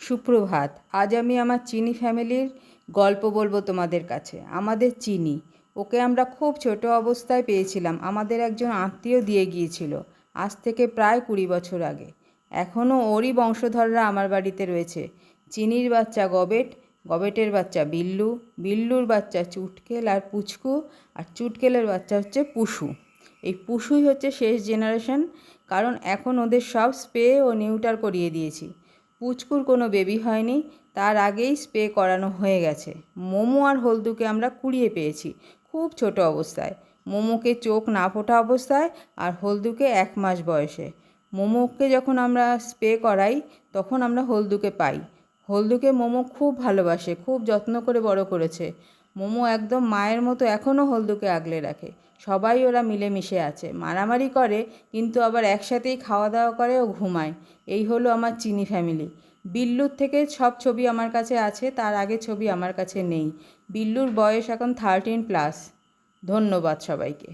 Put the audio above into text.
সুপ্রভাত। আজ আমি আমার চিনি ফ্যামিলির গল্প বলবো তোমাদের কাছে। আমাদের চিনি, ওকে আমরা খুব ছোট অবস্থায় পেয়েছিলাম। আমাদের একজন আত্মীয় দিয়ে গিয়েছিল আজ থেকে প্রায় 20 বছর আগে। এখনও ওরই বংশধররা আমার বাড়িতে রয়েছে। চিনির বাচ্চা গবেট, গবেটের বাচ্চা বিল্লু, বিল্লুর বাচ্চা চুটকেল আর পুচকু, আর চুটকেলের বাচ্চা হচ্ছে পুষু। এই পুষুই হচ্ছে শেষ জেনারেশন, কারণ এখন ওদের সব স্প্রে ও নিউটার করিয়ে দিয়েছি। পুচকুর কোনো বেবি হয়নি, তার আগেই স্প্রে করানো হয়ে গেছে। মোমো আর হলদুকে আমরা কুড়িয়ে পেয়েছি খুব ছোট অবস্থায়। মোমোকে চোখ না ফোটা অবস্থায় আর হলদুকে 1 মাস বয়সে। মোমোকে যখন আমরা স্প্রে করাই তখন আমরা হলদুকে পাই। হলদুকে মোমো খুব ভালোবাসে, খুব যত্ন করে বড় করেছে। মোমো একদম মায়ের মতো এখনও হলদুকে আগলে রাখে। সবাই ওরা মিলেমিশে আছে, মারামারি করে, কিন্তু আবার একসাথেই খাওয়া দাওয়া করে ও ঘুমায়। এই হলো আমার চিনি ফ্যামিলি। বিল্লুর থেকে সব ছবি আমার কাছে আছে, তার আগে ছবি আমার কাছে নেই। বিল্লুর বয়স এখন 13+। ধন্যবাদ সবাইকে।